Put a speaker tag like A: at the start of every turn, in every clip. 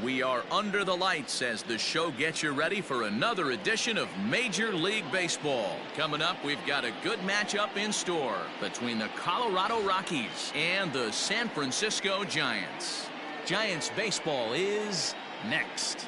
A: We are under the lights as the show gets you ready for another edition of Major League Baseball. Coming up, we've got a good matchup in store between the Colorado Rockies and the San Francisco Giants. Giants baseball is next.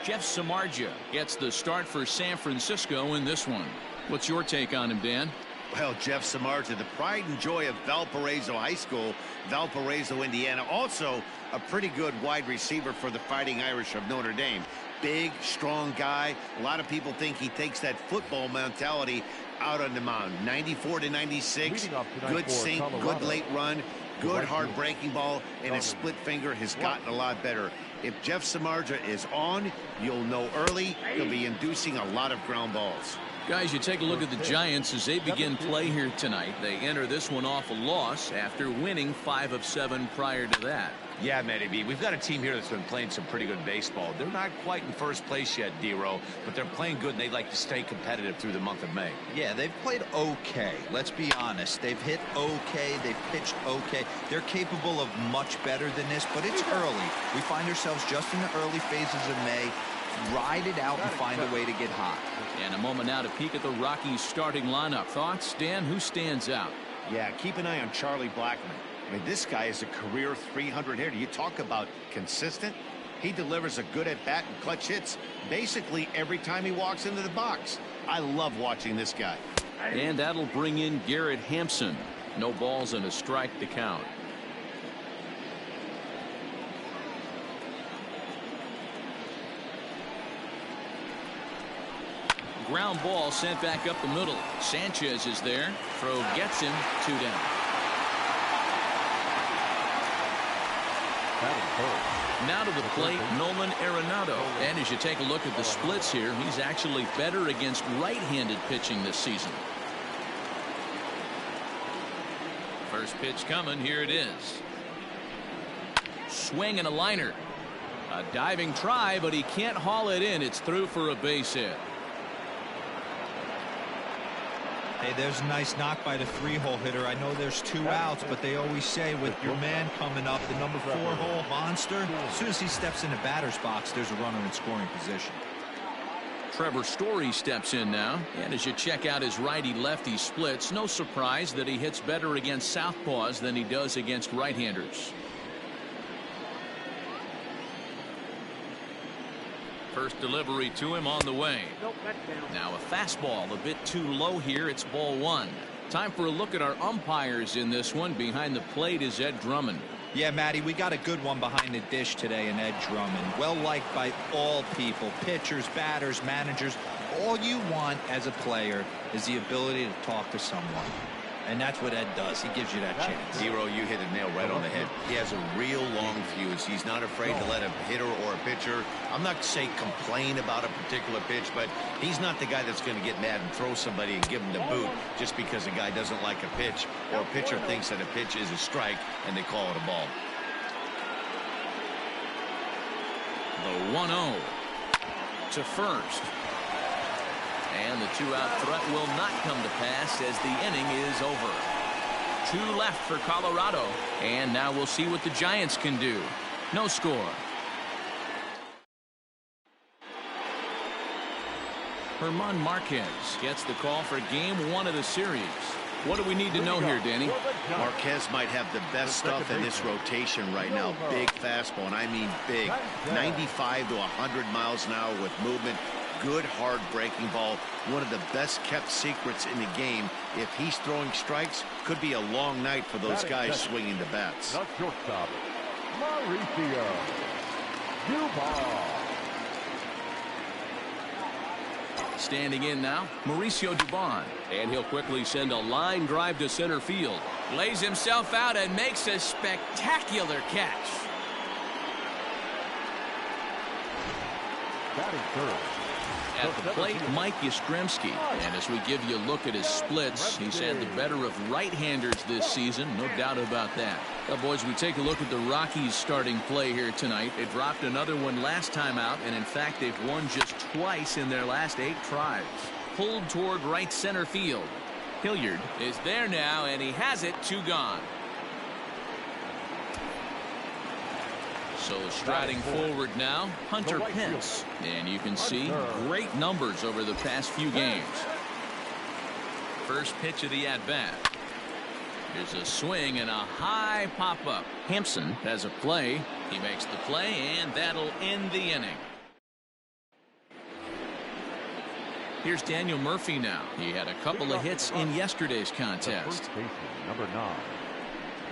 A: Jeff Samardzija gets the start for San Francisco in this one. What's your take on him, Dan?
B: Well, Jeff Samardzija, the pride and joy of Valparaiso High School, Valparaiso, Indiana. Also, a pretty good wide receiver for the Fighting Irish of Notre Dame. Big, strong guy. A lot of people think he takes that football mentality out on the mound. 94 to 96, good sink, good late run, good hard breaking ball, and his split finger has gotten a lot better. If Jeff Samardzija is on, you'll know early he'll be inducing a lot of ground balls.
A: Guys, you take a look at the Giants as they begin play here tonight. They enter this one off a loss after winning 5 of 7 prior to that.
C: Yeah, Matty B, we've got a team here that's been playing some pretty good baseball. They're not quite in first place yet, D-Row, but they're playing good, and they'd like to stay competitive through the month of May.
D: Yeah, they've played okay. Let's be honest. They've hit okay. They've pitched okay. They're capable of much better than this, but it's early. We find ourselves just in the early phases of May. Ride it out and find a way to get hot.
A: And a moment now to peek at the Rockies starting lineup. Thoughts, Dan? Who stands out?
B: Yeah, keep an eye on Charlie Blackmon. I mean, this guy is a career 300 hitter. You talk about consistent. He delivers a good at-bat and clutch hits basically every time he walks into the box. I love watching this guy.
A: And that'll bring in Garrett Hampson. No balls and a strike to count. Ground ball sent back up the middle. Sanchez is there. Throw gets him. 2 down. Now to the plate, Nolan Arenado. And as you take a look at the splits here, he's actually better against right-handed pitching this season. First pitch coming. Here it is. Swing and a liner. A diving try, but he can't haul it in. It's through for a base hit.
D: Hey, there's a nice knock by the 3-hole hitter. I know there's 2 outs, but they always say with your man coming up, the number 4-hole monster, as soon as he steps in the batter's box, there's a runner in scoring position.
A: Trevor Story steps in now, and as you check out his righty-lefty splits, no surprise that he hits better against southpaws than he does against right-handers. First delivery to him on the way. Now a fastball a bit too low here. It's ball 1. Time for a look at our umpires in this one. Behind the plate is Ed Drummond.
D: Yeah, Matty, we got a good one behind the dish today in Ed Drummond. Well liked by all people, pitchers, batters, managers. All you want as a player is the ability to talk to someone. And that's what Ed does. He gives you that chance.
B: Zero, you hit a nail right on the head. He has a real long fuse. He's not afraid to let a hitter or a pitcher, I'm not to say complain about a particular pitch, but he's not the guy that's going to get mad and throw somebody and give him the boot just because a guy doesn't like a pitch or a pitcher thinks that a pitch is a strike and they call it a ball.
A: The 1-0 to first. And the 2-out threat will not come to pass as the inning is over. 2 left for Colorado. And now we'll see what the Giants can do. No score. German Marquez gets the call for game 1 of the series. What do we need to know here, Danny?
B: Marquez might have the best stuff in this rotation right now. Big fastball, and I mean big. 95 to 100 miles an hour with movement. Good hard breaking ball. One of the best kept secrets in the game. If he's throwing strikes, could be a long night for those guys swinging the bats.
E: Not shortstop, Mauricio Dubon.
A: Standing in now, Mauricio Dubon. And he'll quickly send a line drive to center field. Lays himself out and makes a spectacular catch.
E: Batting third.
A: At the plate, Mike Yastrzemski. And as we give you a look at his splits, he's had the better of right-handers this season. No doubt about that. Well, boys, we take a look at the Rockies starting play here tonight. They dropped another one last time out, and in fact, they've won just twice in their last 8 tries. Pulled toward right center field. Hilliard is there now, and he has it. 2 gone. So striding forward now, Hunter Pence. And you can see great numbers over the past few games. First pitch of the at-bat. Here's a swing and a high pop-up. Hampson has a play. He makes the play, and that'll end the inning. Here's Daniel Murphy now. He had a couple of hits in yesterday's contest.
E: Number 9,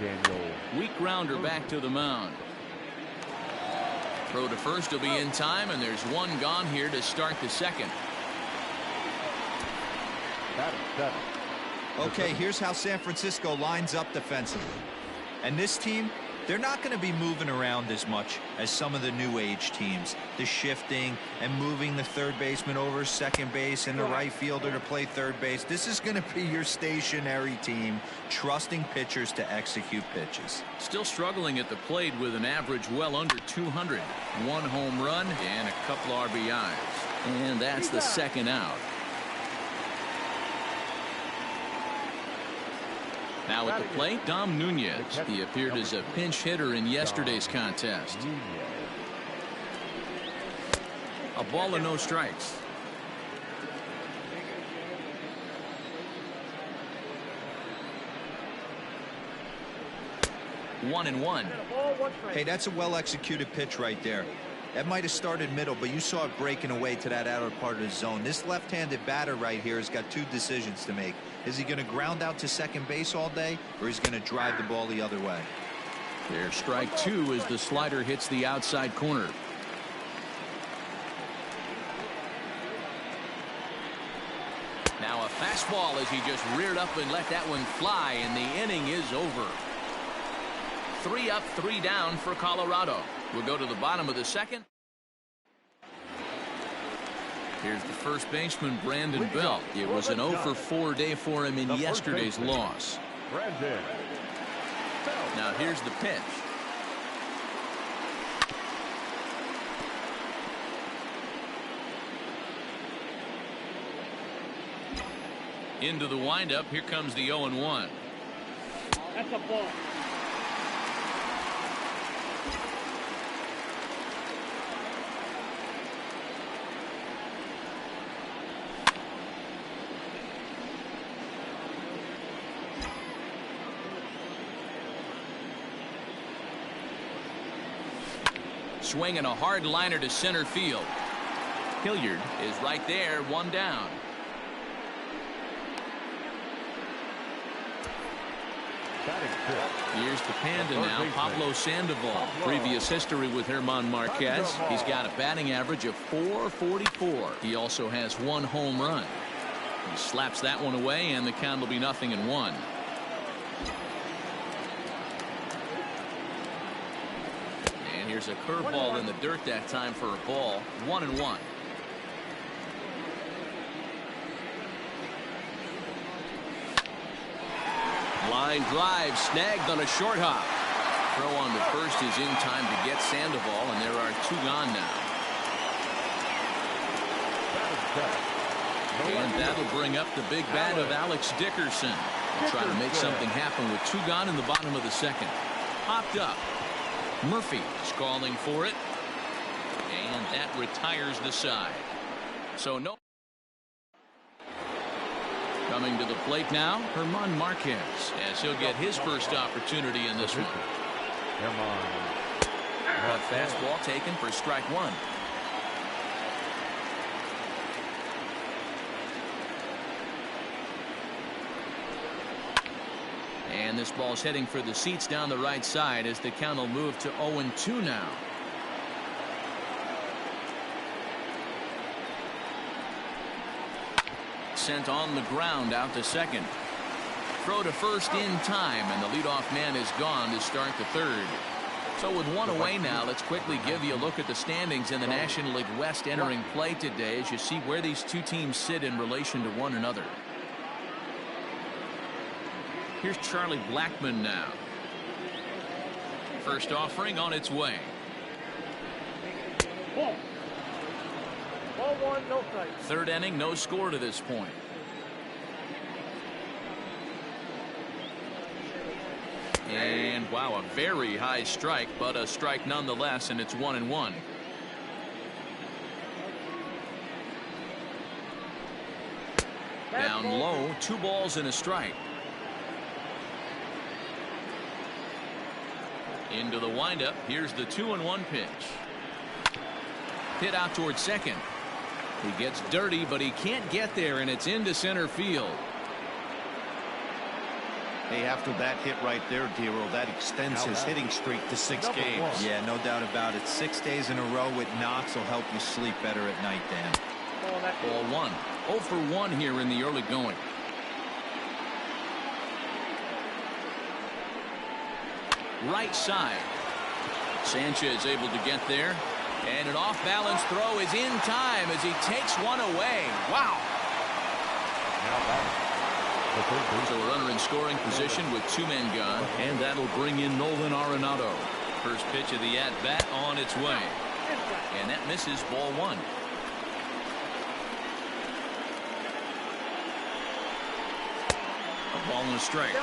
E: Daniel.
A: Weak grounder back to the mound. Throw to first will be in time, and there's 1 gone here to start the second.
D: Okay, here's how San Francisco lines up defensively. And this team, they're not going to be moving around as much as some of the new age teams. The shifting and moving the third baseman over second base and the right fielder to play third base. This is going to be your stationary team, trusting pitchers to execute pitches.
A: Still struggling at the plate with an average well under 200. 1 home run and a couple RBIs. And that's the second out. Now at the plate, Dom Nunez. He appeared as a pinch hitter in yesterday's contest. A ball and no strikes. One and one.
D: Hey, that's a well-executed pitch right there. That might have started middle, but you saw it breaking away to that outer part of the zone. This left-handed batter right here has got 2 decisions to make. Is he going to ground out to second base all day, or is he going to drive the ball the other way?
A: There's strike 2 as the slider hits the outside corner. Now a fastball as he just reared up and let that one fly, and the inning is over. 3 up, 3 down for Colorado. We'll go to the bottom of the second. Here's the first baseman, Brandon Belt. It was an 0 for 4 day for him in yesterday's loss. Now here's the pitch. Into the windup. Here comes the 0-1.
F: That's a ball.
A: Swinging a hard liner to center field. Hilliard is right there, 1 down. Here's the Panda now, Pablo Sandoval. Previous history with German Marquez. He's got a batting average of .444. He also has 1 home run. He slaps that one away, and the count will be 0-1. And here's a curveball in the dirt that time for a ball. 1-1. Line drive snagged on a short hop. Throw on the first is in time to get Sandoval, and there are 2 gone now. And that'll bring up the big bat of Alex Dickerson. He'll try to make something happen with 2 gone in the bottom of the second. Popped up. Murphy is calling for it, and that retires the side. So no. Coming to the plate now, German Marquez, as he'll get his first opportunity in this one. A fastball taken for strike 1. And this ball's heading for the seats down the right side as the count will move to 0-2 now. Sent on the ground out to second. Throw to first in time, and the leadoff man is gone to start the third. So with 1 away now, let's quickly give you a look at the standings in the National League West entering play today as you see where these 2 teams sit in relation to one another. Here's Charlie Blackmon now. First offering on its way.
F: Ball 1, no strike.
A: Third inning, no score to this point. And wow, a very high strike, but a strike nonetheless, and it's 1-1. Down low, 2 balls and a strike. Into the windup. Here's the 2-1 pitch. Hit out towards second. He gets dirty, but he can't get there, and it's into center field.
B: Hey, after that hit right there, Dero, that extends his hitting streak to 6 games.
D: Yeah, no doubt about it. 6 days in a row with knocks will help you sleep better at night, Dan.
A: Ball 1. 0 for 1 here in the early going. Right side. Sanchez able to get there. And an off-balance throw is in time as he takes one away. Wow. So a runner in scoring position with 2 men gone. And that'll bring in Nolan Arenado. First pitch of the at-bat on its way. And that misses, ball 1. A ball and a strike.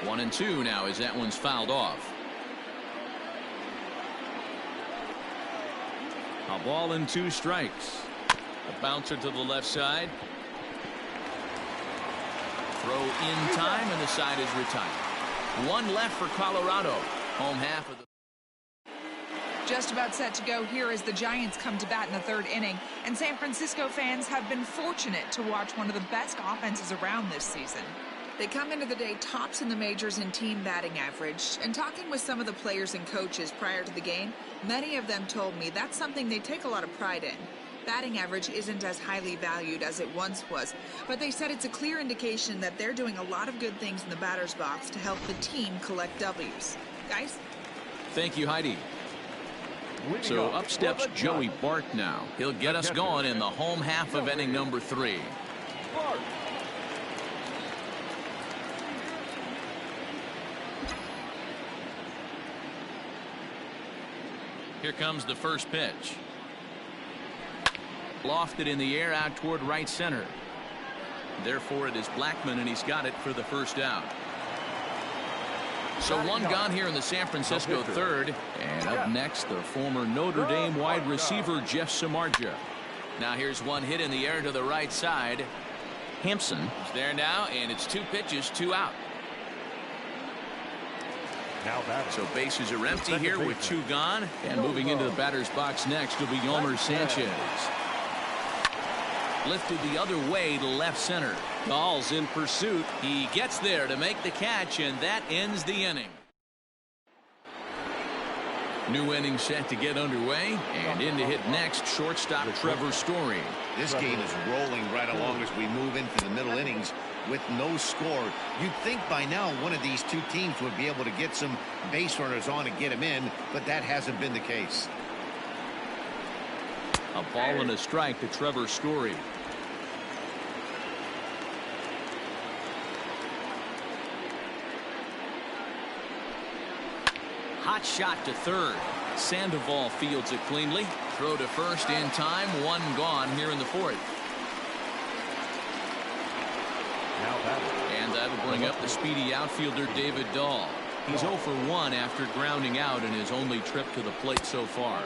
A: 1-2 now as that one's fouled off. A ball and 2 strikes. A bouncer to the left side. Throw in time, and the side is retired. 1 left for Colorado. Home half of the.
G: Just about set to go here as the Giants come to bat in the 3rd inning, and San Francisco fans have been fortunate to watch one of the best offenses around this season. They come into the day tops in the majors in team batting average, and talking with some of the players and coaches prior to the game, many of them told me that's something they take a lot of pride in. Batting average isn't as highly valued as it once was, but they said it's a clear indication that they're doing a lot of good things in the batter's box to help the team collect W's. Guys?
A: Thank you, Heidi. So up steps Joey Bart now. He'll get us going in the home half of inning number 3. Here comes the first pitch. Lofted in the air out toward right center. Therefore, it is Blackmon, and he's got it for the first out. So 1 gone here in the San Francisco 3rd. And up next, the former Notre Dame wide receiver, Jeff Samardzija. Now here's 1 hit in the air to the right side. Hampson is there now, and it's 2 pitches, 2 out. So bases are empty here with 2 gone. And moving into the batter's box next will be Yomer Sanchez. Lifted the other way to left center. Dahl's in pursuit. He gets there to make the catch, and that ends the inning. New inning set to get underway, and in to hit next, shortstop Trevor Story.
B: This game is rolling right along as we move into the middle innings with no score. You'd think by now one of these 2 teams would be able to get some base runners on and get them in, but that hasn't been the case.
A: A ball and a strike to Trevor Story. Hot shot to third. Sandoval fields it cleanly. Throw to first in time. 1 gone here in the 4th. And that'll bring up the speedy outfielder David Dahl. He's 0 for 1 after grounding out in his only trip to the plate so far.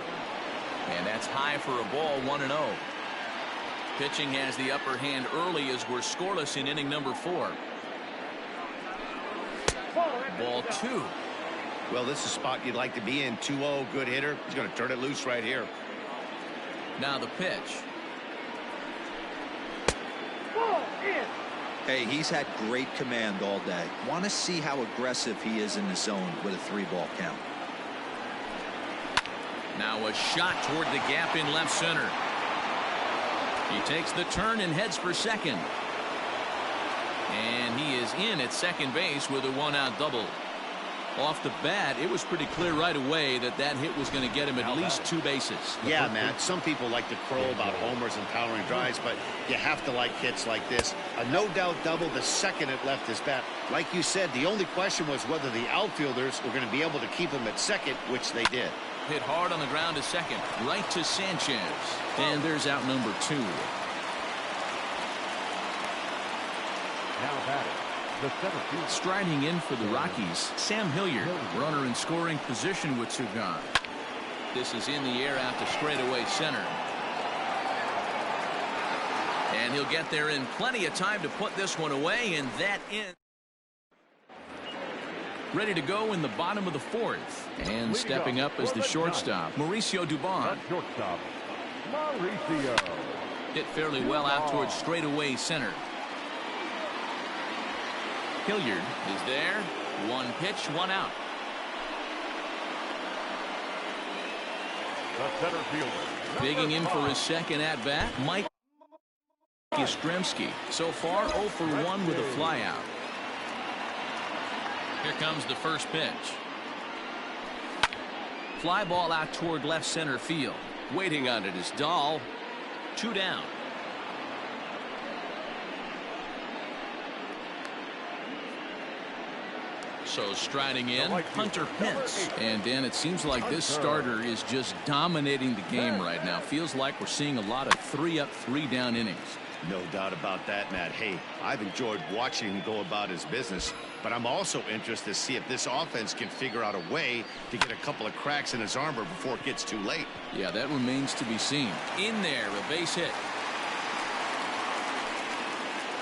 A: And that's high for a ball, 1-0. Pitching has the upper hand early as we're scoreless in inning number 4. Ball 2.
B: Well, this is a spot you'd like to be in. 2-0, good hitter. He's going to turn it loose right here.
A: Now the pitch.
D: Hey, he's had great command all day. Want to see how aggressive he is in the zone with a 3-ball count.
A: Now a shot toward the gap in left center. He takes the turn and heads for second. And he is in at second base with a 1-out double. Off the bat, it was pretty clear right away that that hit was going to get him at least 2 bases.
B: Yeah, Matt, some people like to crow about homers and powering drives, but you have to like hits like this. A no-doubt double the second it left his bat. Like you said, the only question was whether the outfielders were going to be able to keep him at second, which they did.
A: Hit hard on the ground to second. Right to Sanchez. And there's out number 2.
E: Now batting, the center field.
A: Striding in for the Rockies, Sam Hilliard. Runner in scoring position with 2 gone. This is in the air out to straightaway center. And he'll get there in plenty of time to put this one away, and that in. Ready to go in the bottom of the 4th. And stepping up as the shortstop, Mauricio Dubon.
E: Shortstop, Mauricio.
A: Hit fairly well out towards straightaway center. Hilliard is there. 1 pitch, 1 out.
E: The center fielder.
A: Digging in for his second at-bat, Mike Yastrzemski. So far, 0 for 1 with a flyout. Here comes the first pitch. Fly ball out toward left center field. Waiting on it is Dahl. 2 down. So striding in, Hunter Pence. And Dan, it seems like this starter is just dominating the game right now. Feels like we're seeing a lot of 3-up, 3-down innings.
B: No doubt about that, Matt. Hey, I've enjoyed watching him go about his business, but I'm also interested to see if this offense can figure out a way to get a couple of cracks in his armor before it gets too late.
A: Yeah, that remains to be seen. In there, a base hit.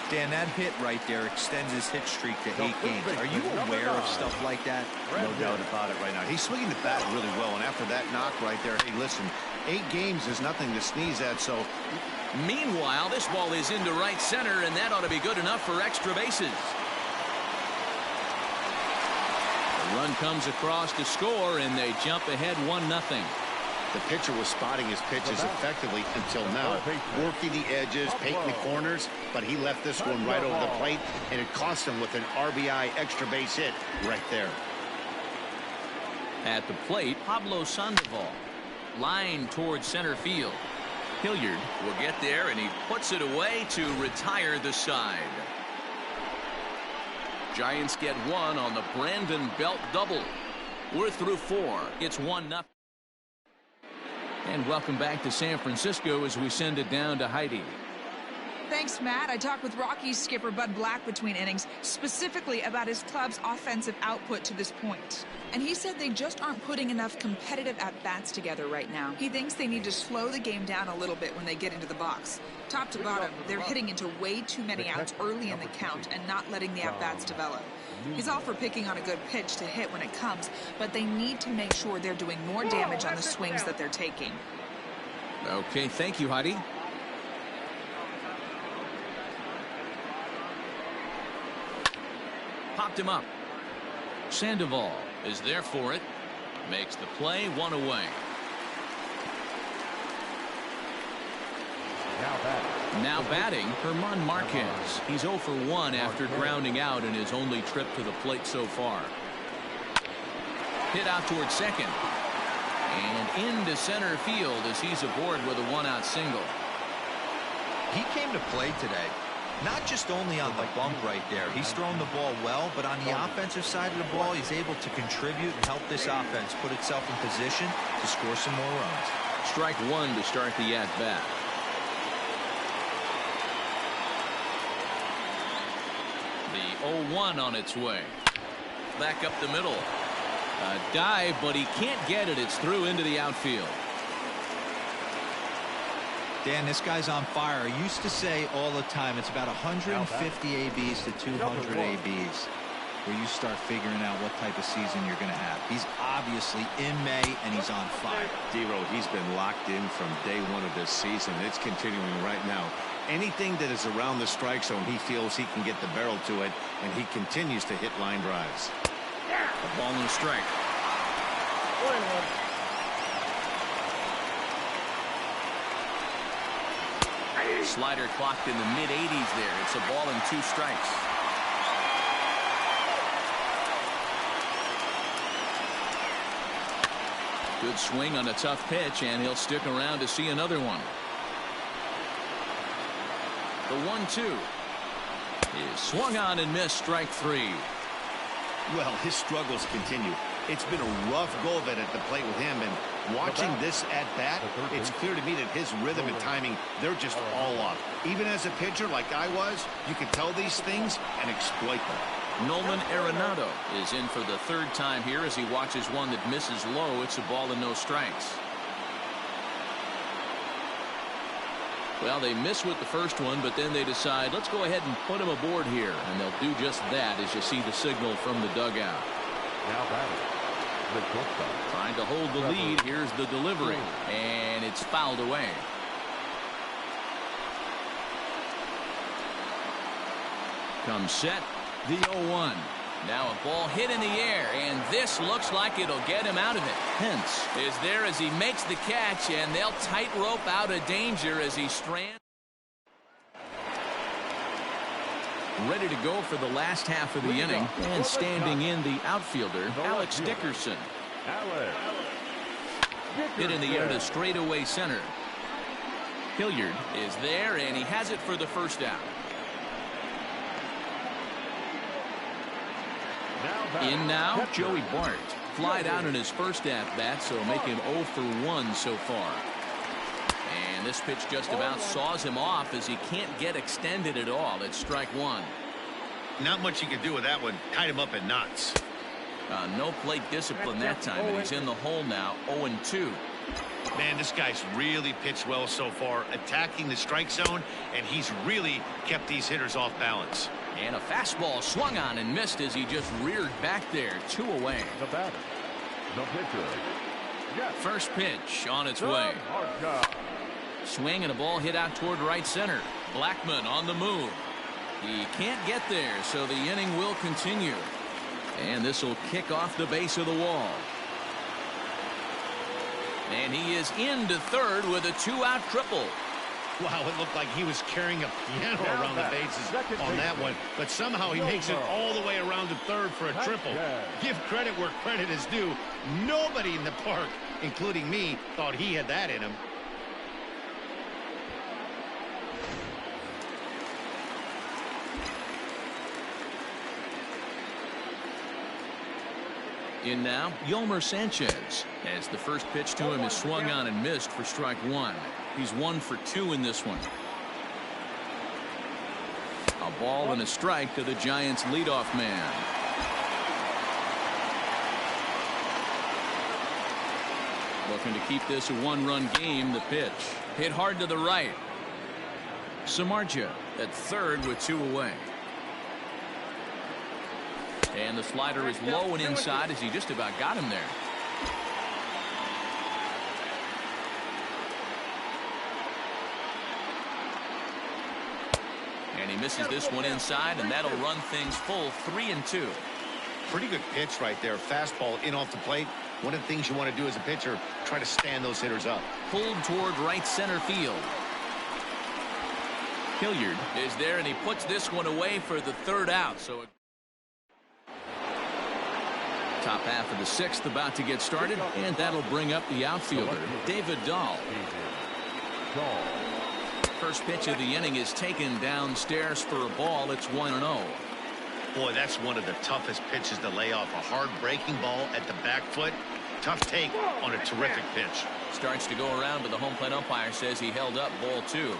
D: Dan, that hit right there extends his hit streak to 8 games. Are you aware of stuff like that?
B: No doubt about it right now. He's swinging the bat really well, and after that knock right there, hey, listen, 8 games is nothing to sneeze at, so.
A: Meanwhile, this ball is into right center, and that ought to be good enough for extra bases. The run comes across to score, and they jump ahead 1-0.
B: The pitcher was spotting his pitches effectively until now, working the edges, painting the corners, but he left this one right over the plate, and it cost him with an RBI extra base hit right there.
A: At the plate, Pablo Sandoval. Line towards center field. Hilliard will get there, and he puts it away to retire the side. Giants get 1 on the Brandon Belt double. We're through 4. It's 1-0. And welcome back to San Francisco as we send it down to Heidi.
G: Thanks, Matt. I talked with Rockies skipper Bud Black between innings, specifically about his club's offensive output to this point. And he said they just aren't putting enough competitive at-bats together right now. He thinks they need to slow the game down a little bit when they get into the box. Top to bottom, they're hitting into way too many outs early in the count and not letting the at-bats develop. He's all for picking on a good pitch to hit when it comes, but they need to make sure they're doing more damage on the swings that they're taking.
A: Okay, thank you, Heidi. Popped him up. Sandoval is there for it. Makes the play, 1 away. Now batting, German Marquez. He's 0 for 1 after grounding out in his only trip to the plate so far. Hit out towards second. And into center field as he's aboard with a 1-out single.
D: He came to play today. Not just only on the bump right there. He's thrown the ball well, but on the offensive side of the ball, he's able to contribute and help this offense put itself in position to score some more runs.
A: Strike 1 to start the at-bat. The 0-1 on its way. Back up the middle. A dive, but he can't get it. It's through into the outfield.
D: Dan, this guy's on fire. I used to say all the time it's about 150 ABs to 200 ABs where you start figuring out what type of season you're going to have. He's obviously in May, and he's on fire.
B: D-Row, he's been locked in from day 1 of this season. It's continuing right now. Anything that is around the strike zone, he feels he can get the barrel to it, and he continues to hit line drives.
A: A ball and a strike. Slider clocked in the mid-80s there. It's a ball and 2 strikes. Good swing on a tough pitch, and he'll stick around to see another one. The 1-2 is swung on and missed, strike 3.
B: Well, his struggles continue. It's been a rough go of it at the plate with him, and watching this at bat, it's clear to me that his rhythm and timing, they're just all off. Even as a pitcher like I was, you can tell these things and exploit them.
A: Nolan Arenado is in for the third time here as he watches one that misses low. It's a ball and no strikes. Well, they miss with the first one, but then they decide, let's go ahead and put him aboard here. And they'll do just that as you see the signal from the dugout.
E: Now batting, the shortstop.
A: Trying to hold the lead. Here's the delivery. And it's fouled away. Comes set. The 0-1. Now a ball hit in the air, and this looks like it'll get him out of it. Pence is there as he makes the catch, and they'll tightrope out of danger as he strands. Ready to go for the last half of the inning, and standing in the outfielder, Alex Dickerson. Hit in the air to straightaway center. Hilliard is there, and he has it for the first out. In now, Joey Bart. Flied out in his first at-bat, so make him 0 for 1 so far. And this pitch just about saws him off as he can't get extended at all. It's strike one.
B: Not much you can do with that one. Tied him up in knots.
A: No plate discipline that time, and he's in the hole now, 0-2.
B: Man, this guy's really pitched well so far, attacking the strike zone, and he's really kept these hitters off balance.
A: And a fastball swung on and missed as he just reared back there. 2 away.
E: The batter, the pitcher. Yes.
A: First pitch on its way. Swing and a ball hit out toward right center. Blackmon on the move. He can't get there, so the inning will continue. And this will kick off the base of the wall. And he is into third with a 2-out triple.
B: Wow, it looked like he was carrying a piano around the bases on that one, but somehow he makes it all the way around to third for a triple. Give credit where credit is due. Nobody in the park, including me, thought he had that in him.
A: In now, Yolmer Sanchez, as the first pitch to him is swung on and missed for strike one. He's 1 for 2 in this one. A ball and a strike to the Giants' leadoff man. Looking to keep this a 1-run game. The pitch hit hard to the right. Samardzija at third with 2 away. And the slider is low and inside as he just about got him there. And he misses this one inside, and that'll run things full 3-2.
B: Pretty good pitch right there. Fastball in off the plate. One of the things you want to do as a pitcher, try to stand those hitters up.
A: Pulled toward right center field. Hilliard is there, and he puts this one away for the third out. So top half of the 6th about to get started, and that'll bring up the outfielder, David Dahl. First pitch of the inning is taken downstairs for a ball. It's 1-0.
B: Boy, that's one of the toughest pitches to lay off. A hard breaking ball at the back foot. Tough take on a terrific pitch.
A: Starts to go around, but the home plate umpire says he held up ball 2.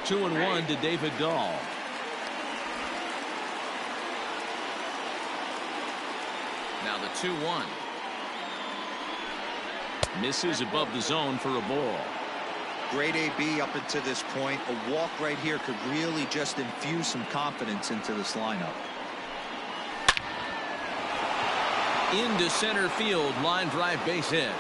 A: 2-1 to David Dahl. Now the 2-1. Misses above the zone for a ball.
D: Great AB up until this point. A walk right here could really just infuse some confidence into this lineup.
A: Into center field, line drive base hit.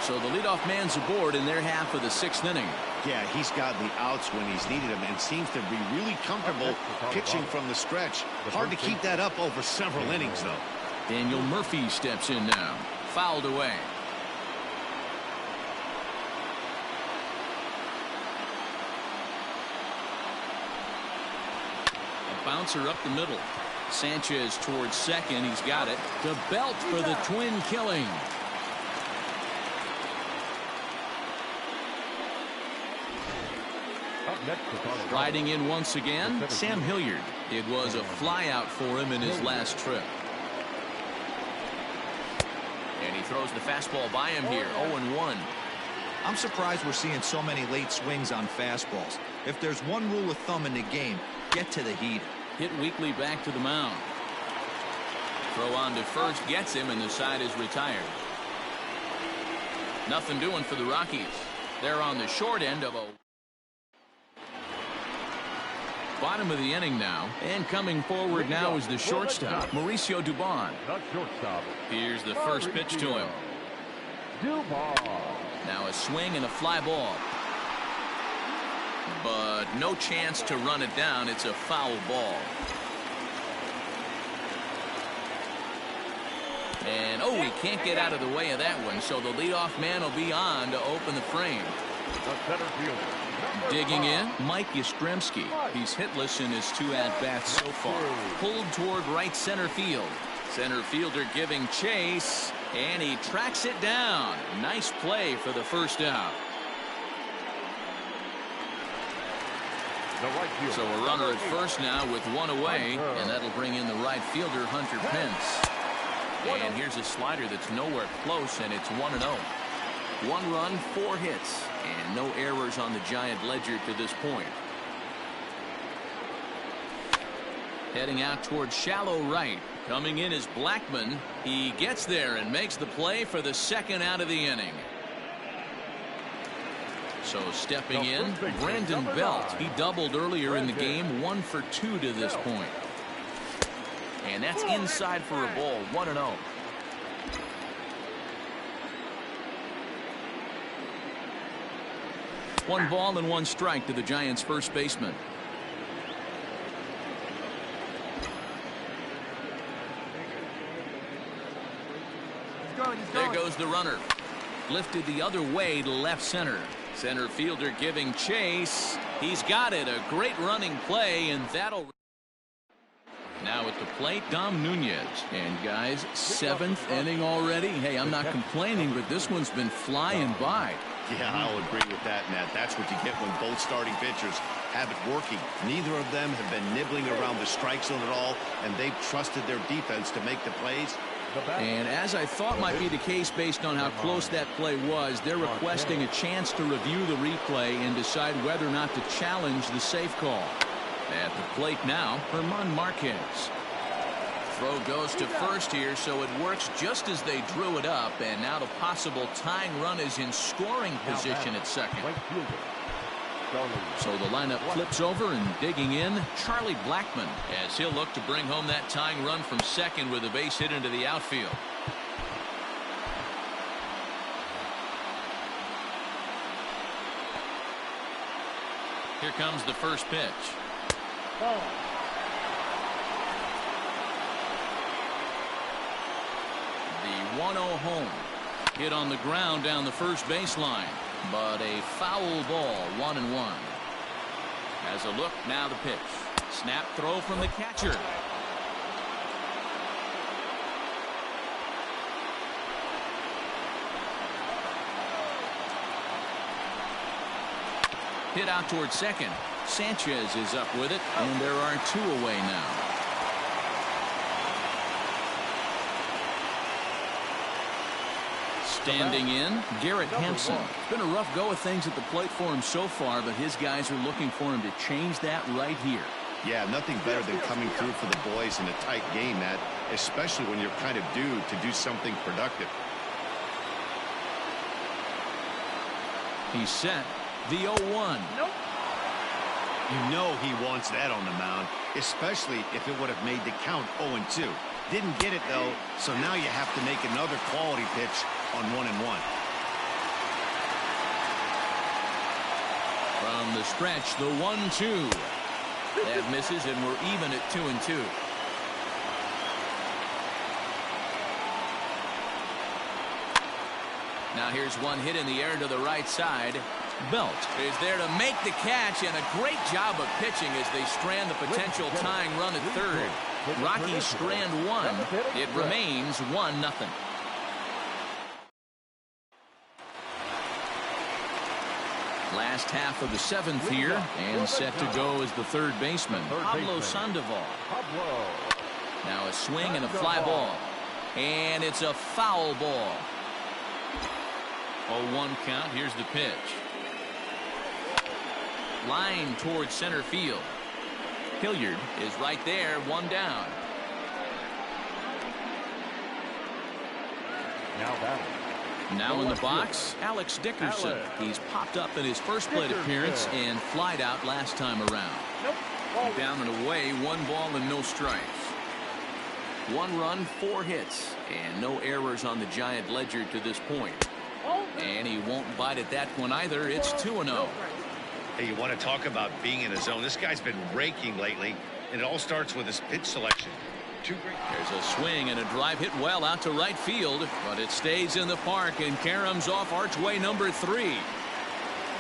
A: So the leadoff man's aboard in their half of the 6th inning.
B: Yeah, he's got the outs when he's needed them and seems to be really comfortable pitching from the stretch. Hard to keep that up over several innings, though.
A: Daniel Murphy steps in now. Fouled away. A bouncer up the middle. Sanchez towards second. He's got it. The belt for the twin killing. Riding in once again, Sam Hilliard. It was a flyout for him in his last trip. And he throws the fastball by him here, 0-1.
D: I'm surprised we're seeing so many late swings on fastballs. If there's one rule of thumb in the game, get to the heater.
A: Hit weakly back to the mound. Throw on to first gets him, and the side is retired. Nothing doing for the Rockies. They're on the short end of a bottom of the inning now, and coming forward now is the shortstop, Mauricio Dubon. Here's the first pitch to him. Now a swing and a fly ball. But no chance to run it down. It's a foul ball. And he can't get out of the way of that one, so the leadoff man will be on to open the frame. Digging in, Mike Yastrzemski. He's hitless in his 2 at-bats so far. Pulled toward right center field. Center fielder giving chase, and he tracks it down. Nice play for the first out. So a runner at first now with 1 away, and that'll bring in the right fielder, Hunter Pence. And here's a slider that's nowhere close, and it's 1-0. 1 run, 4 hits, and no errors on the Giant ledger to this point. Heading out towards shallow right. Coming in is Blackman. He gets there and makes the play for the second out of the inning. So stepping in, Brandon Belt. He doubled earlier in the game, 1 for 2 to this point. And that's inside for a ball, 1-0. One ball and 1 strike to the Giants' first baseman. There goes the runner. Lifted the other way to left center. Center fielder giving chase. He's got it. A great running play, and that'll... Now at the plate, Dom Nunez. And guys, 7th inning already. Hey, I'm not complaining, but this one's been flying by.
B: Yeah, I'll agree with that, Matt. That's what you get when both starting pitchers have it working. Neither of them have been nibbling around the strike zone at all, and they've trusted their defense to make the plays.
A: And as I thought might be the case based on how close that play was, they're requesting a chance to review the replay and decide whether or not to challenge the safe call. At the plate now, Herman Marquez. Throw goes to first here, so it works just as they drew it up, and now the possible tying run is in scoring position at second. So the lineup flips over, and digging in, Charlie Blackman, as he'll look to bring home that tying run from second with a base hit into the outfield. Here comes the first pitch. The 1-0 home. Hit on the ground down the first baseline. But a foul ball, 1-1. As a look, now the pitch. Snap throw from the catcher. Hit out towards second. Sanchez is up with it, and there are 2 away now. Standing in, Garrett Hampson. It's been a rough go of things at the plate for him so far, but his guys are looking for him to change that right here.
B: Yeah, nothing better than coming through for the boys in a tight game, Matt, especially when you're kind of due to do something productive.
A: He's set. The 0-1.
F: Nope.
B: You know he wants that on the mound, especially if it would have made the count 0-2. Didn't get it, though, so now you have to make another quality pitch on 1-1.
A: From the stretch, the 1-2. That misses, and we're even at 2-2. Now here's one hit in the air to the right side. Belt is there to make the catch, and a great job of pitching as they strand the potential tying run at third. Rockies strand 1. It remains 1-0. Last half of the 7th here, and set to go as the third baseman, Pablo Sandoval. Now a swing and a fly ball. And it's a foul ball. 0-1 count. Here's the pitch. Line towards center field. Hilliard is right there, one down. Now in the box, Alex Dickerson. He's popped up in his first plate appearance and flied out last time around. Down and away, 1 ball and no strikes. 1 run, 4 hits, and no errors on the Giant ledger to this point. And he won't bite at that one either. It's 2-0.
B: Hey, you want to talk about being in a zone? This guy's been raking lately, and it all starts with his pitch selection.
A: There's a swing and a drive hit well out to right field, but it stays in the park and caroms off archway number 3.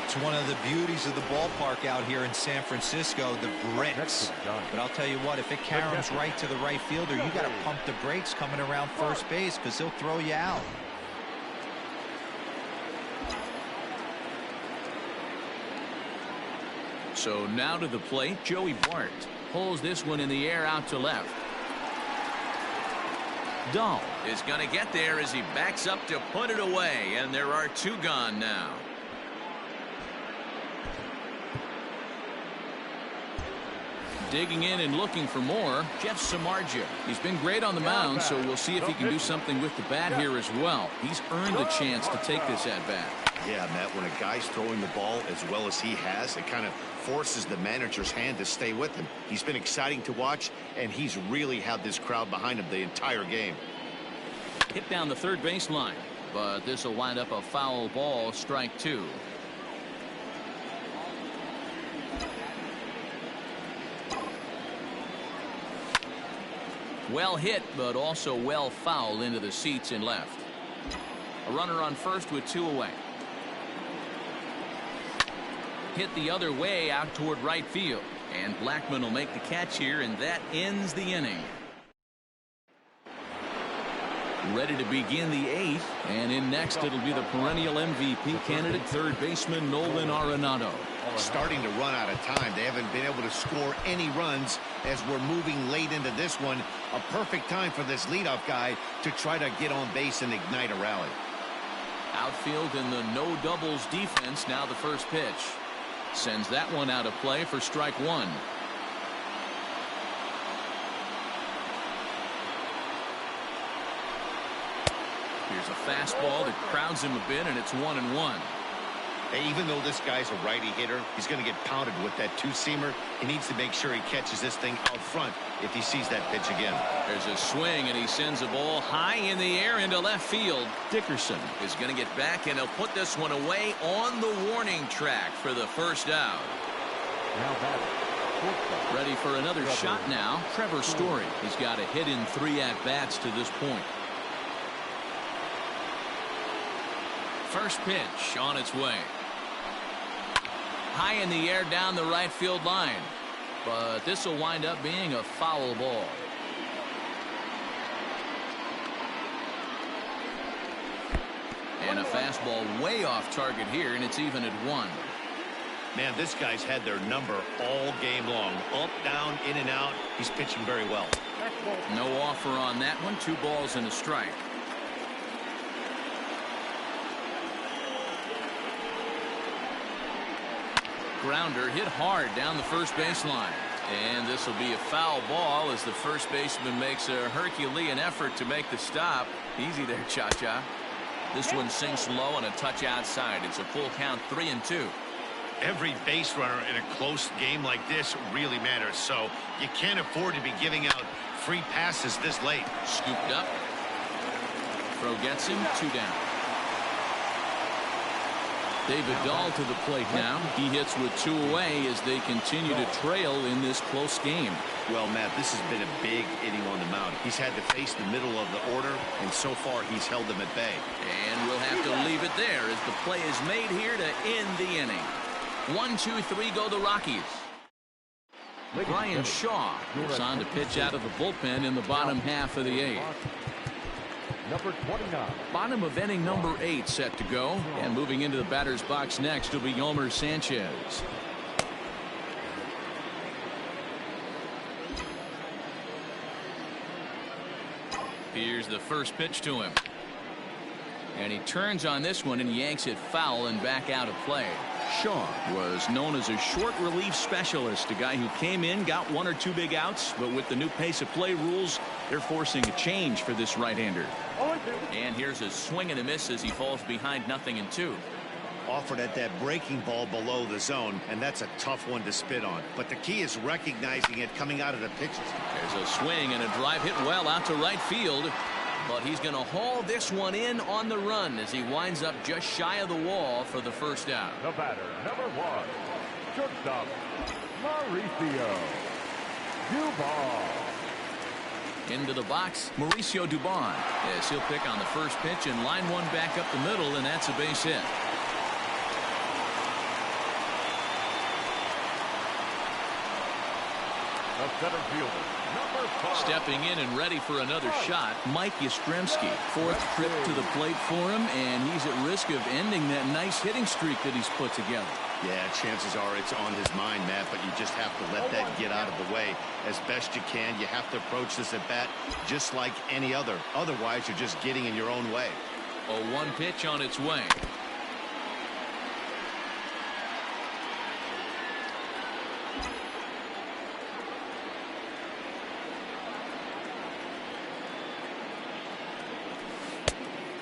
D: It's one of the beauties of the ballpark out here in San Francisco, the bricks. But I'll tell you what, if it caroms right to the right fielder, you got to pump the brakes coming around first base because he'll throw you out.
A: So now to the plate, Joey Bart pulls this one in the air out to left. Dahl is going to get there as he backs up to put it away, and there are 2 gone now. Digging in and looking for more, Jeff Samardzija. He's been great on the mound, so we'll see if he can do something with the bat here as well. He's earned a chance to take this at bat.
B: Yeah, Matt, when a guy's throwing the ball as well as he has, it kind of forces the manager's hand to stay with him. He's been exciting to watch, and he's really had this crowd behind him the entire game.
A: Hit down the third baseline, but this will wind up a foul ball, strike 2. Well hit, but also well fouled into the seats in left. A runner on first with 2 away. Hit the other way out toward right field, and Blackman will make the catch here, and that ends the inning. Ready to begin the 8th, and in next it'll be the perennial MVP candidate, third baseman Nolan Arenado.
B: Starting to run out of time. They haven't been able to score any runs as we're moving late into this one. A perfect time for this leadoff guy to try to get on base and ignite a rally.
A: Outfield in the no doubles defense. Now the first pitch. Sends that one out of play for strike 1. Here's a fastball that crowds him a bit, and it's 1-1.
B: Hey, even though this guy's a righty hitter, he's going to get pounded with that 2-seamer. He needs to make sure he catches this thing out front if he sees that pitch again.
A: There's a swing, and he sends a ball high in the air into left field. Dickerson is going to get back, and he'll put this one away on the warning track for the first out. Ready for another shot now, Trevor Story. He's got a hit in 3 at-bats to this point. First pitch on its way. High in the air down the right field line. But this will wind up being a foul ball. And a fastball way off target here, and it's even at 1.
B: Man, this guy's had their number all game long. Up, down, in and out. He's pitching very well.
A: No offer on that one. 2 balls and a strike. Grounder hit hard down the first baseline, and this will be a foul ball as the first baseman makes a Herculean effort to make the stop. Easy there, Cha-Cha. This one sinks low and a touch outside. It's a full count, 3-2.
B: Every base runner in a close game like this really matters, so you can't afford to be giving out free passes this late.
A: Scooped up. Throw gets him, 2 down. David Dahl to the plate now. He hits with 2 away as they continue to trail in this close game.
B: Well, Matt, this has been a big inning on the mound. He's had to face the middle of the order, and so far he's held them at bay.
A: And we'll have to leave it there as the play is made here to end the inning. 1, 2, 3 go the Rockies. Brian Shaw moves on to pitch out of the bullpen in the bottom half of the 8th.
E: number 29.
A: Bottom of inning number 8 set to go. And moving into the batter's box next will be Yomer Sanchez. Here's the first pitch to him. And he turns on this one and yanks it foul and back out of play. Shaw was known as a short relief specialist, a guy who came in, got 1 or 2 big outs, but with the new pace of play rules, they're forcing a change for this right-hander. And here's a swing and a miss as he falls behind 0-2.
B: Offered at that breaking ball below the zone, and that's a tough one to spit on. But the key is recognizing it coming out of the pitches.
A: There's a swing and a drive hit well out to right field. But he's going to haul this one in on the run as he winds up just shy of the wall for the first out.
E: The batter, number 1, shortstop, Mauricio Dubon.
A: Into the box, Mauricio Dubon, as he'll pick on the first pitch and line one back up the middle, and that's a base hit.
E: The center fielder, number 5.
A: Stepping in and ready for another shot, Mike Yastrzemski. 4th trip to the plate for him, and he's at risk of ending that nice hitting streak that he's put together.
B: Yeah, chances are it's on his mind, Matt, but you just have to let that get out of the way as best you can. You have to approach this at bat just like any other. Otherwise, you're just getting in your own way.
A: A 1 pitch on its way.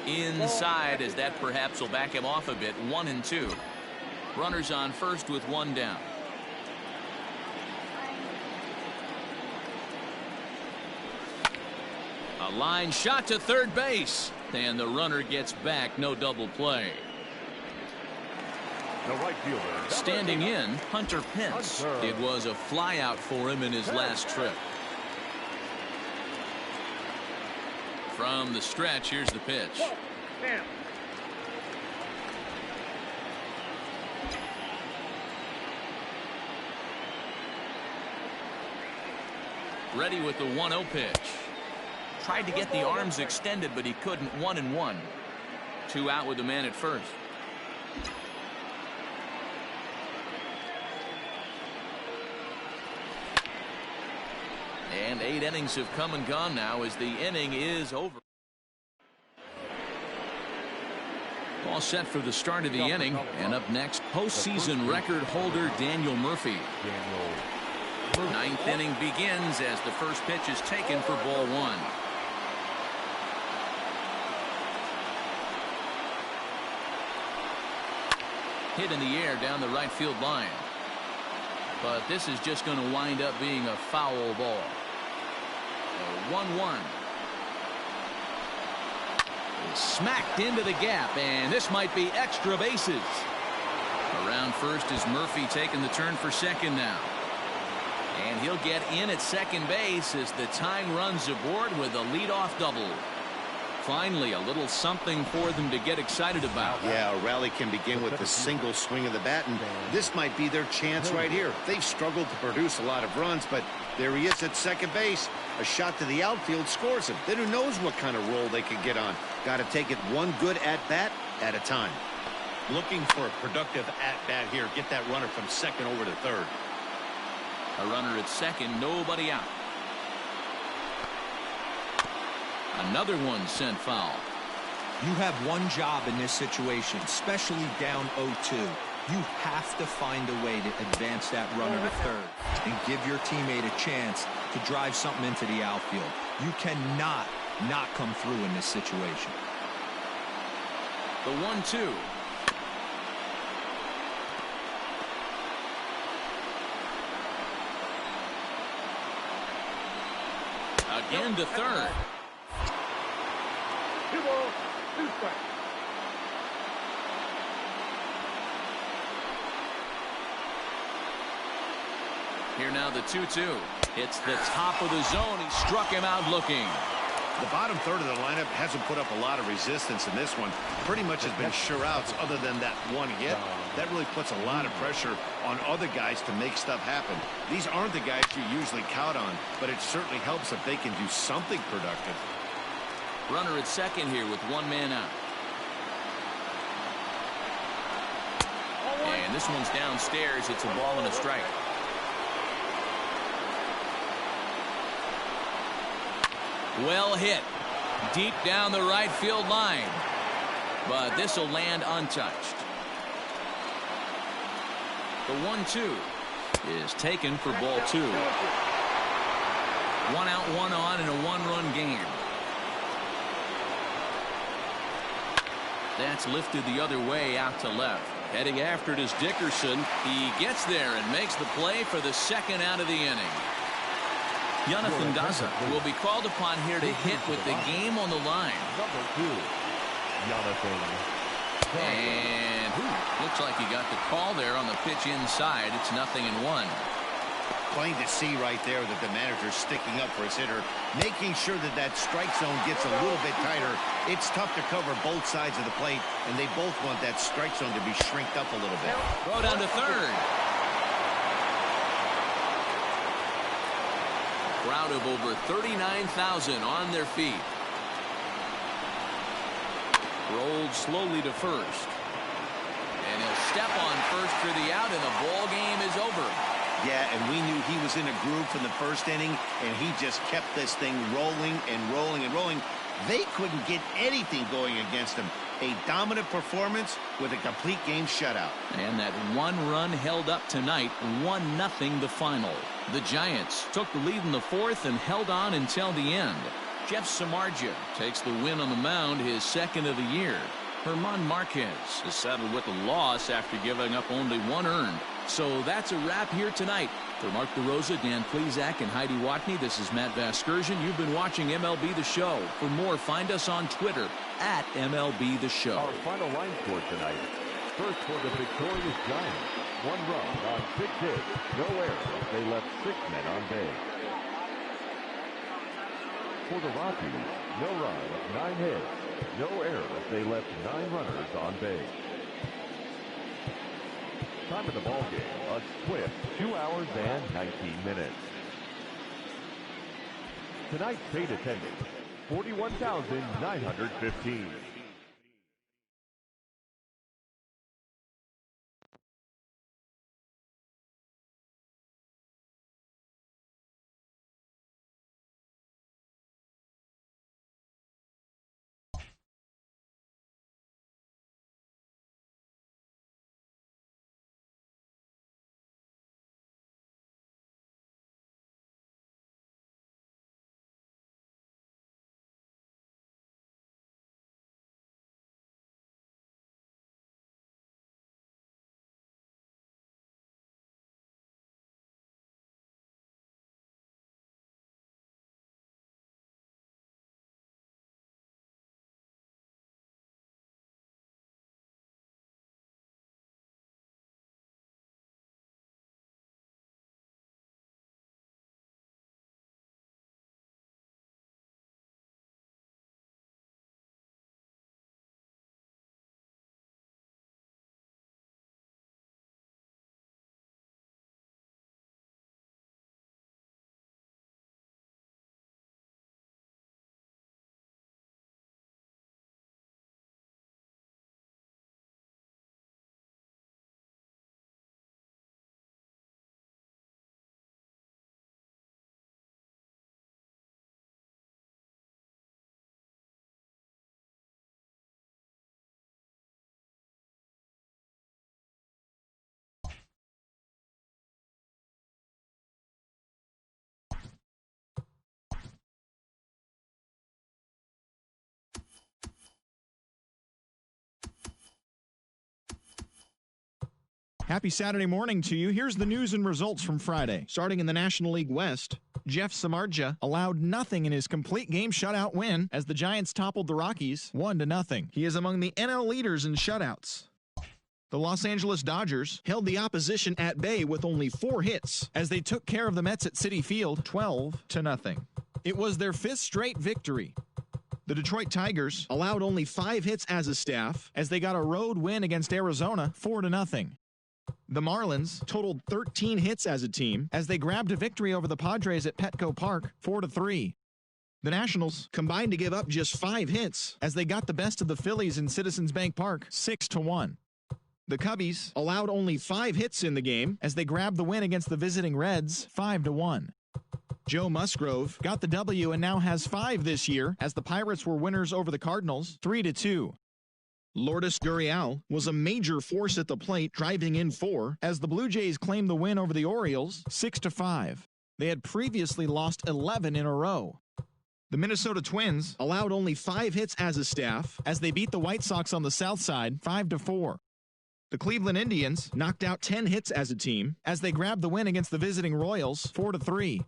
A: Inside, as that perhaps will back him off a bit. 1-2. Runners on first with 1 down. A line shot to third base, and the runner gets back. No double play.
E: The right fielder,
A: Standing in, Hunter Pence. It was a fly out for him in his last trip. From the stretch, here's the pitch. Ready with the 1-0 pitch. Tried to get the arms extended, but he couldn't. 1-1. 2 out with the man at first. And 8 innings have come and gone now as the inning is over. All set for the start of the inning. And up next, postseason record holder Daniel Murphy. 9th inning begins as the first pitch is taken for ball 1. Hit in the air down the right field line. But this is just going to wind up being a foul ball. 1-1. Smacked into the gap, and this might be extra bases. Around first is Murphy taking the turn for second now. And he'll get in at second base as the tying runs aboard with a leadoff double. Finally, a little something for them to get excited about.
B: Yeah, a rally can begin with a single swing of the bat, and this might be their chance right here. They've struggled to produce a lot of runs, but there he is at second base. A shot to the outfield scores him. Then who knows what kind of roll they could get on. Got to take it one good at-bat at a time. Looking for a productive at-bat here. Get that runner from second over to third.
A: A runner at second, nobody out. Another one sent foul.
D: You have one job in this situation, especially down 0-2. You have to find a way to advance that runner to third and give your teammate a chance to drive something into the outfield. You cannot not come through in this situation.
A: The 1-2. Again to third.
E: 2 balls, 2 strikes.
A: Here now the 2-2. It's the top of the zone. He struck him out looking.
B: The bottom third of the lineup hasn't put up a lot of resistance in this one. Pretty much has been sure outs other than that one hit. That really puts a lot of pressure on other guys to make stuff happen. These aren't the guys you usually count on, but it certainly helps if they can do something productive.
A: Runner at second here with one man out. And this one's downstairs. It's a ball and a strike. Well hit. Deep down the right field line. But this will land untouched. The 1-2 is taken for ball 2. 1 out, 1 on in a one-run game. That's lifted the other way out to left. Heading after it is Dickerson. He gets there and makes the play for the second out of the inning. Jonathan Daza will be called upon here to hit with the game on the line.
E: Number 2, Jonathan.
A: And looks like he got the call there on the pitch inside. It's 0-1.
B: Plain to see right there that the manager's sticking up for his hitter, making sure that that strike zone gets a little bit tighter. It's tough to cover both sides of the plate, and they both want that strike zone to be shrinked up a little bit.
A: Throw down to third. Crowd of over 39,000 on their feet. Rolled slowly to first. And he'll step on first for the out, and the ball game is over.
B: Yeah, and we knew he was in a groove from the first inning, and he just kept this thing rolling and rolling and rolling. They couldn't get anything going against him. A dominant performance with a complete game shutout.
A: And that one run held up tonight, 1-0 the final. The Giants took the lead in the fourth and held on until the end. Jeff Samardzija takes the win on the mound, his second of the year. German Marquez is settled with a loss after giving up only 1 earned. So that's a wrap here tonight. For Mark DeRosa, Dan Plesac, and Heidi Watney, this is Matt Vasgersian. You've been watching MLB The Show. For more, find us on Twitter at MLB The Show.
E: Our final line score tonight. First for the victorious Giants. 1 run on 6 hits. No errors. They left 6 men on base. For the Rockies, no runs, 9 hits. No errors. They left 9 runners on base. Time of the ball game, a swift 2 hours and 19 minutes. Tonight's paid attendance, 41,915.
H: Happy Saturday morning to you. Here's the news and results from Friday. Starting in the National League West, Jeff Samardzija allowed nothing in his complete game shutout win as the Giants toppled the Rockies 1-0. He is among the NL leaders in shutouts. The Los Angeles Dodgers held the opposition at bay with only 4 hits as they took care of the Mets at Citi Field 12-0. It was their 5th straight victory. The Detroit Tigers allowed only 5 hits as a staff as they got a road win against Arizona 4-0. The Marlins totaled 13 hits as a team as they grabbed a victory over the Padres at Petco Park 4-3. The Nationals combined to give up just 5 hits as they got the best of the Phillies in Citizens Bank Park 6-1. The Cubbies allowed only 5 hits in the game as they grabbed the win against the visiting Reds 5-1. Joe Musgrove got the W and now has 5 this year as the Pirates were winners over the Cardinals 3-2. Lourdes Gurriel was a major force at the plate, driving in 4 as the Blue Jays claimed the win over the Orioles 6-5. They had previously lost 11 in a row. The Minnesota Twins allowed only 5 hits as a staff as they beat the White Sox on the south side 5-4. The Cleveland Indians knocked out 10 hits as a team as they grabbed the win against the visiting Royals 4-3.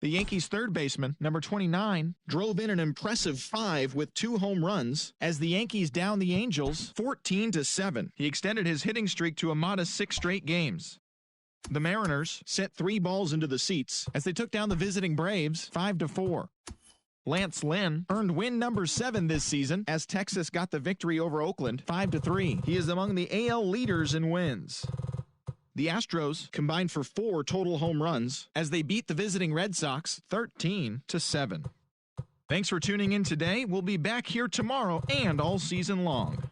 H: The Yankees' third baseman, number 29, drove in an impressive 5 with 2 home runs as the Yankees downed the Angels 14-7. He extended his hitting streak to a modest 6 straight games. The Mariners sent 3 balls into the seats as they took down the visiting Braves 5-4. Lance Lynn earned win number 7 this season as Texas got the victory over Oakland 5-3. He is among the AL leaders in wins. The Astros combined for 4 total home runs as they beat the visiting Red Sox 13-7. Thanks for tuning in today. We'll be back here tomorrow and all season long.